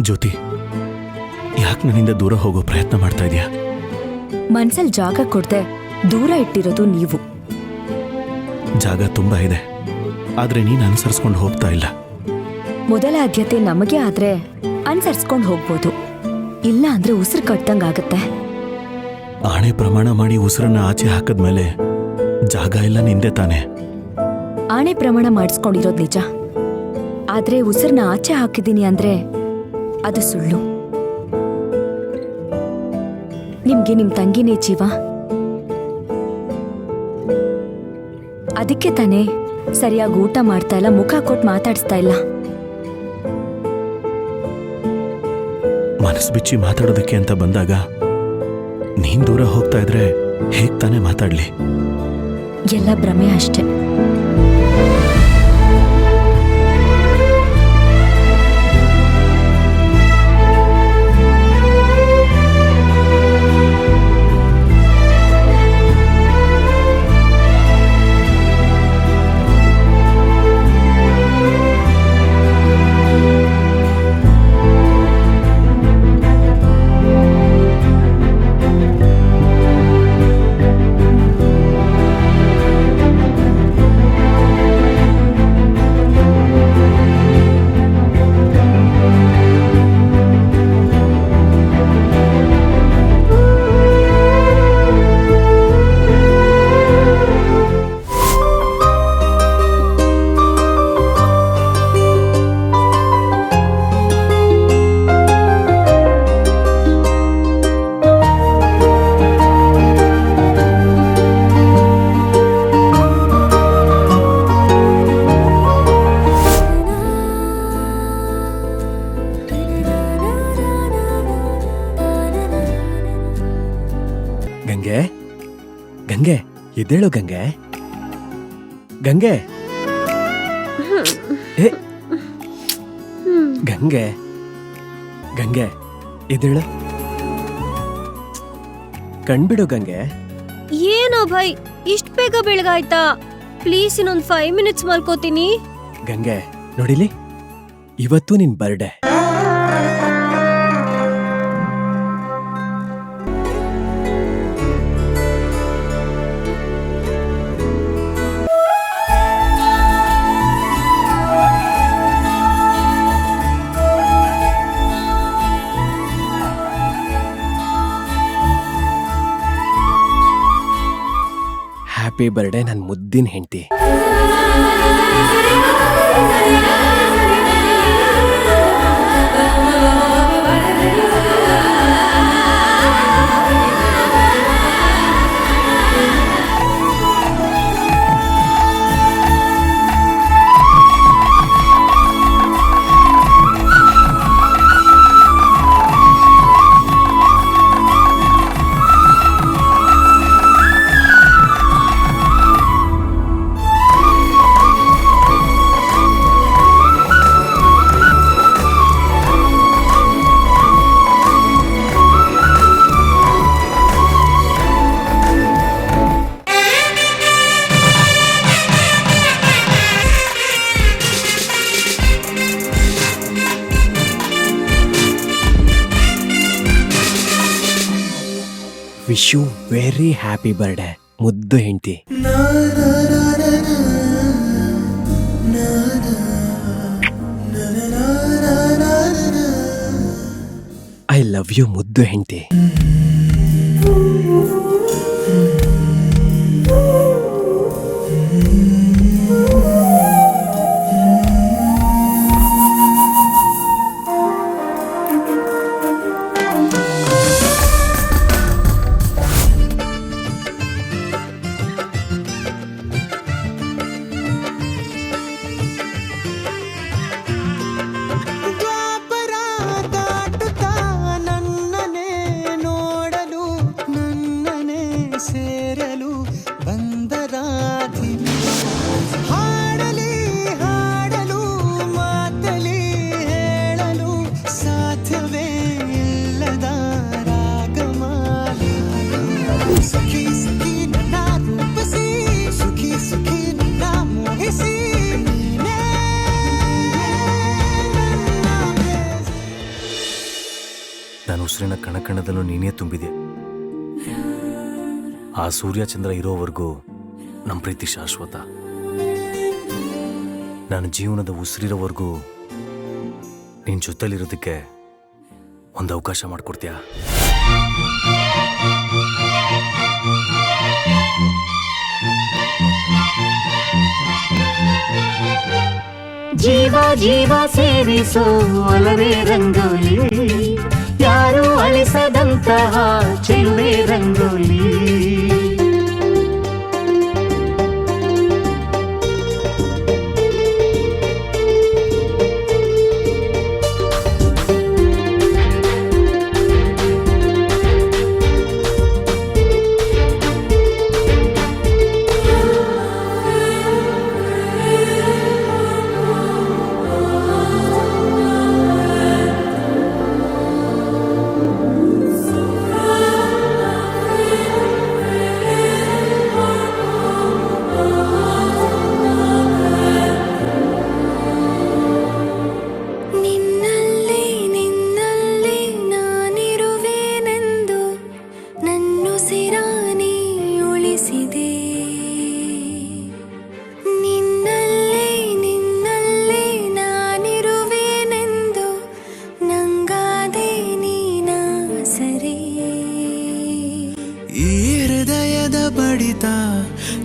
ಜ್ಯೋತಿ, ಯಾಕೆ ನನ್ನಿಂದ ದೂರ ಹೋಗೋ ಪ್ರಯತ್ನ ಮಾಡ್ತಾ ಇದೀಯಾ? ಮನ್ಸಲ್ ಜಾಗ ಕೊಡ್ದೆ ದೂರ ಇಟ್ಟಿರೋದು ನೀವು. ಜಾಗ ತುಂಬಾ ಇದೆ, ಆದ್ರೆ ನೀನ್ ಅನುಸರಿಸ್ಕೊಂಡು ಹೋಗ್ತಾ ಇಲ್ಲ. ಮೊದಲ ಆದ್ಯತೆ ನಮಗೆ ಆದ್ರೆ ಅನ್ಸರ್ಸ್ಕೊಂಡ್ ಹೋಗ್ಬೋದು, ಇಲ್ಲ ಅಂದ್ರೆ ಉಸಿರು ಕಟ್ದಂಗಾಗತ್ತೆ. ಆಣೆ ಪ್ರಮಾಣ ಮಾಡಿ ಉಸಿರನ್ನ ಆಚೆ ಹಾಕದ್ಮೇಲೆ ಜಾಗ ಎಲ್ಲ ನಿಂದೆ ತಾನೆ. ಆಣೆ ಪ್ರಮಾಣ ಮಾಡಿಸ್ಕೊಂಡಿರೋದ್ ನಿಜ, ಆದ್ರೆ ಉಸಿರನ್ನ ಆಚೆ ಹಾಕಿದೀನಿ ಅಂದ್ರೆ ಅದು ಸುಳ್ಳು. ನಿಮ್ಗೆ ನಿಮ್ ತಂಗಿನೇ ಜೀವ, ಅದಕ್ಕೆ ತಾನೇ ಸರಿಯಾಗಿ ಊಟ ಮಾಡ್ತಾ ಇಲ್ಲ, ಮುಖ ಕೊಟ್ಟು ಮಾತಾಡಿಸ್ತಾ ಇಲ್ಲ. ಮನಸ್ಸು ಬಿಚ್ಚಿ ಮಾತಾಡೋದಕ್ಕೆ ಅಂತ ಬಂದಾಗ ನೀನ್ ದೂರ ಹೋಗ್ತಾ ಇದ್ರೆ ಹೇಗ್ ತಾನೇ ಮಾತಾಡ್ಲಿ? ಎಲ್ಲ ಭ್ರಮೆ ಅಷ್ಟೆ. ಗಂಗೆ, ಗಂಗೆ, ಎದ್ದೇಳು ಗಂಗೆ. ಗಂಗೆ, ಗಂಗೆ, ಗಂಗೆ, ಎದ್ದೇಳು. ಕಣ್ಬಿಡು ಗಂಗೆ. ಏನೋ ಭಯ್, ಇಷ್ಟ ಬೇಗ ಬೆಳಗಾಯ್ತಾ? ಪ್ಲೀಸ್ ಇನ್ನೊಂದ್ 5 ಮಿನಿಟ್ಸ್ ಮಲ್ಕೋತೀನಿ. ಗಂಗೆ ನೋಡಿಲಿ, ಇವತ್ತು ನಿನ್ ಬರ್ಡೇ. ಹ್ಯಾಪಿ ಬರ್ಡೇ ನನ್ ಮುದ್ದಿನ ಹೆಂಡತಿ. Wish you very happy birthday ಮುದ್ದು ಹೆಂಡತಿ. ಐ ಲವ್ ಯು ಮುದ್ದು ಹೆಂಡತಿ. ದ್ವಾಪರ ದಾಟುತ್ತಾ ನನ್ನನೇ ನೋಡ ಉಸಿರಿನ ಕಣಕಣದಲ್ಲೂ ನೀನೇ ತುಂಬಿದೆ. ಆ ಸೂರ್ಯ ಚಂದ್ರ ಇರೋವರೆಗೂ ನಮ್ಮ ಪ್ರೀತಿ ಶಾಶ್ವತ. ನನ್ನ ಜೀವನದ ಉಸಿರಿರೋವರೆಗೂ ನಿನ್ನ ಜೊತೆಲಿರೋದಕ್ಕೆ ಒಂದು ಅವಕಾಶ ಮಾಡಿಕೊಡ್ತೀಯಾ? ಜೀವ ಜೀವ ಸೇರಿಸೋ ಒಲವೇ ರಂಗೋಲಿ, ಯಾರು ಅಳಿಸದಂತಹ ಚೆಲುವೆ ರಂಗೋಲಿ.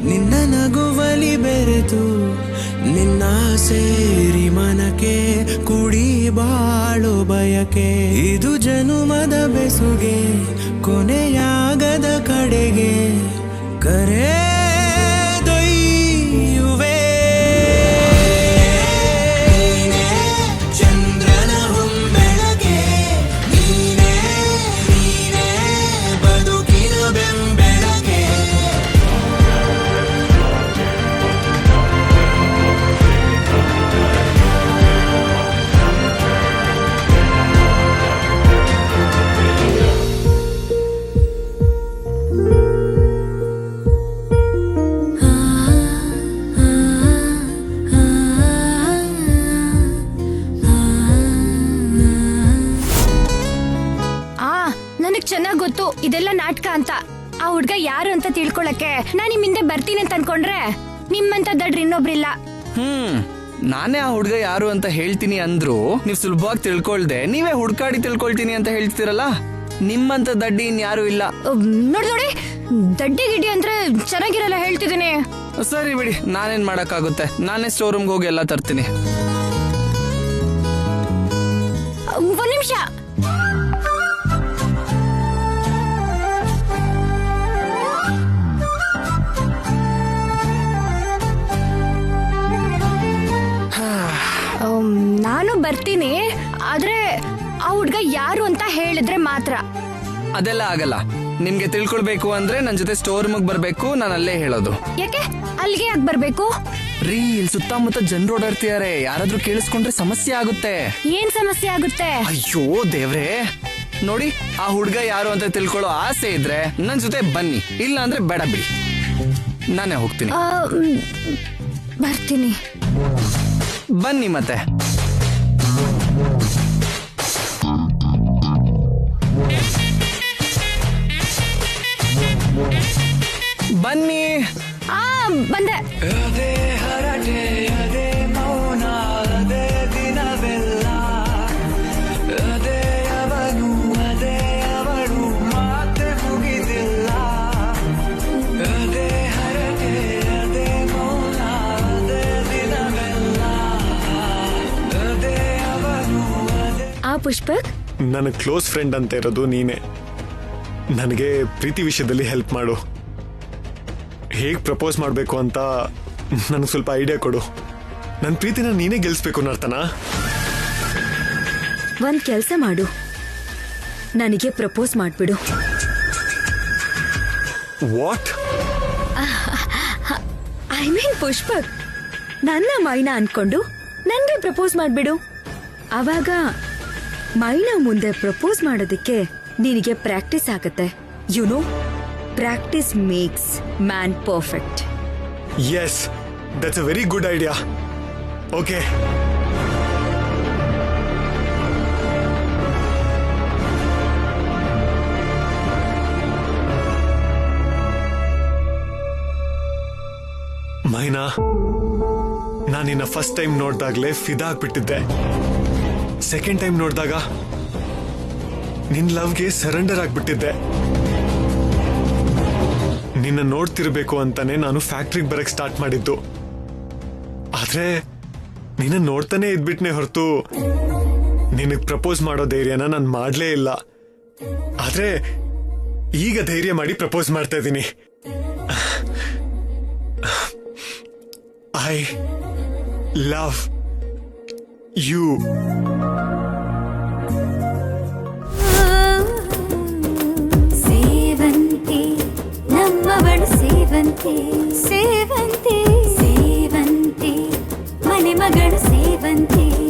ನಿನ್ನ ನಗುವಲಿ ಬೆರೆತು ನಿನ್ನ ಸೇರಿ ಮನಕ್ಕೆ ಕುಡಿ ಬಾಳೋ ಬಯಕೆ. ಇದು ಜನುಮದ ಬೆಸುಗೆ ಕೊನೆಯಾಗದ ಕಡೆಗೆ ಕರೆ ದೊಯ್ಯುವೆ. ಚಂದ್ರನ ಹೊಂಬೆಳಗೆ ನೀನೇ ನೀನೇ ಬದುಕಿನ ಬೆಂಬೆಳಗೆ. ಚೆನ್ನಾಗ್ ಗೊತ್ತು ಇದೆಲ್ಲ ನಾಟಕ ಅಂತ. ಆ ಹುಡ್ಗ ಯಾರು ಅಂತ ತಿಳ್ಕೊಳಕ್ಕೆ ನಾನ್ ನಿಮ್ ಹಿಂದೆ ಬರ್ತೀನಿ ಅಂತ ಅನ್ಕೊಂಡ್ರೆ ನಿಮ್ಮಂತ ದಡ್ರ ಇನ್ನೊಬ್ರಿಲ್ಲ. ನಾನೇ ಆ ಹುಡ್ಗ ಯಾರು ಅಂತ ಹೇಳ್ತೀನಿ ಅಂದ್ರು ನೀವ್ ಸುಲಭವಾಗಿ ತಿಳ್ಕೊಳ್ದೆ ನೀವೇ ಹುಡ್ಕಾಡಿ ತಿಳ್ಕೊಳ್ತೀನಿ ಅಂತ ಹೇಳ್ತೀರಲ್ಲ. ನಿಮ್ಮಂತ ದಡ್ಡಿ ಇನ್ಯಾರು ಇಲ್ಲ. ನೋಡಿ ನೋಡಿ, ದಡ್ಡಿ ಗಿಡ್ಡಿ ಅಂದ್ರೆ ಚೆನ್ನಾಗಿರಲ್ಲ ಹೇಳ್ತಿದ್ದೀನಿ. ಸರಿ ಬಿಡಿ, ನಾನೇನ್ ಮಾಡಕ್ಕಾಗುತ್ತೆ, ನಾನೇ ಸ್ಟೋರ್ ರೂಮ್ಗೆ ಹೋಗಿ ಎಲ್ಲ ತರ್ತೀನಿ. ಒಂದ್ ನಿಮಿಷ. ನಾನು ಬರ್ತೀನಿ, ಆದ್ರೆ ಆ ಹುಡ್ಗ ಯಾರು ಅಂತ ಹೇಳಿದ್ರೆ ಮಾತ್ರ. ಅದೆಲ್ಲ ಆಗಲ್ಲ. ನಿಮ್ಗೆ ತಿಳ್ಕೊಳ್ಬೇಕು ಅಂದ್ರೆ ನನ್ ಜೊತೆ ಸ್ಟೋರ್ ರೂಮ್ಗೆ ಬರ್ಬೇಕು, ನಾನು ಅಲ್ಲೇ ಹೇಳೋದು. ಯಾಕೆ ಅಲ್ಲಿಗೆ ಯಾಕೆ ಬರ್ಬೇಕು? ರೀ, ಇಲ್ಲಿ ಸುತ್ತಮುತ್ತ ಜನರು ಓಡಾಡ್ತಿದಾರೆ, ಯಾರಾದ್ರೂ ಕೇಳಿಸ್ಕೊಂಡ್ರೆ ಸಮಸ್ಯೆ ಆಗುತ್ತೆ. ಏನ್ ಸಮಸ್ಯೆ ಆಗುತ್ತೆ? ಅಯ್ಯೋ ದೇವ್ರೆ, ನೋಡಿ ಆ ಹುಡ್ಗ ಯಾರು ಅಂತ ತಿಳ್ಕೊಳ್ಳೋ ಆಸೆ ಇದ್ರೆ ನನ್ ಜೊತೆ ಬನ್ನಿ, ಇಲ್ಲ ಅಂದ್ರೆ ಬೇಡ ಬಿಡಿ, ನಾನೇ ಹೋಗ್ತೀನಿ. ಬರ್ತೀನಿ, ಬನ್ನಿ ಮತ್ತೆ. ಬನ್ನಿ. ಬಂದೆ. ಅದೇ ಹರಟೆ ಅದೇ ಮೌನ ಅದೇ ದಿನವೆಲ್ಲ, ಅದೇ ಅವನು ಅದೇ ಅವಳು ಮಾತೆ ಮುಗಿದಿಲ್ಲ. ಅದೇ ಹರಟೆ ಅದೇ ಮೌನ ಅದೇ ದಿನವೆಲ್ಲ, ಅದೇ ಅವನು ಅದೇ. ಆ ಪುಷ್ಪಕ್ ನನ್ನ ಕ್ಲೋಸ್ ಫ್ರೆಂಡ್ ಅಂತ ಇರೋದು ನೀನೇ. ನನಗೆ ಪ್ರೀತಿ ವಿಷಯದಲ್ಲಿ ಹೆಲ್ಪ್ ಮಾಡು. ಹೇಗೆ ಪ್ರಪೋಸ್ ಮಾಡಬೇಕು ಅಂತ ನನಗೆ ಸ್ವಲ್ಪ ಐಡಿಯಾ ಕೊಡು. ನನ್ನ ಪ್ರೀತಿನ ನೀನೇ ಗೆಲ್ಲಿಸ್ಬೇಕು ನರ್ತನ. ಒಂದ್ ಕೆಲ್ಸ ಮಾಡು, ನನಗೆ ಪ್ರಪೋಸ್ ಮಾಡ್ಬಿಡು. ವಾಟ್? ಐ ಮೀನ್ ಪುಷ್ಪಕ್, ನನ್ನ ಮೈನಾ ಅನ್ಕೊಂಡು ನನ್ಗೆ ಪ್ರಪೋಸ್ ಮಾಡ್ಬಿಡು. ಅವಾಗ ಮೈನಾ ಮುಂದೆ ಪ್ರಪೋಸ್ ಮಾಡೋದಕ್ಕೆ ನಿನಗೆ ಪ್ರಾಕ್ಟೀಸ್ ಆಗತ್ತೆ. You know, practice makes man perfect. Yes, that's a very good idea. Okay. Maina, ನಾನು ನಿನ್ನ ಫಸ್ಟ್ ಟೈಮ್ ನೋಡ್ದಾಗ್ಲೇ ಫಿದಾ ಆಗ್ಬಿಟ್ಟಿದ್ದೆ. ಸೆಕೆಂಡ್ ಟೈಮ್ ನೋಡಿದಾಗ ನಿನ್ ಲವ್ಗೆ ಸರೆಂಡರ್ ಆಗ್ಬಿಟ್ಟಿದ್ದೆ. ನಿನ್ನ ನೋಡ್ತಿರ್ಬೇಕು ಅಂತಾನೆ ನಾನು ಫ್ಯಾಕ್ಟ್ರಿಗೆ ಬರಕ್ ಸ್ಟಾರ್ಟ್ ಮಾಡಿದ್ದು. ಆದ್ರೆ ನಿನ್ನ ನೋಡ್ತಾನೆ ಇದ್ಬಿಟ್ನೆ ಹೊರತು ನಿನಗ್ ಪ್ರಪೋಸ್ ಮಾಡೋ ಧೈರ್ಯನ ನಾನು ಮಾಡ್ಲೇ ಇಲ್ಲ. ಆದ್ರೆ ಈಗ ಧೈರ್ಯ ಮಾಡಿ ಪ್ರಪೋಸ್ ಮಾಡ್ತಾ ಇದ್ದೀನಿ. I love you. ಸೇವಂತಿ ನಮ್ಮವಳು ಸೇವಂತಿ, ಸೇವಂತಿ ಸೇವಂತಿ ಮನೆ ಮಗಳು ಸೇವಂತಿ.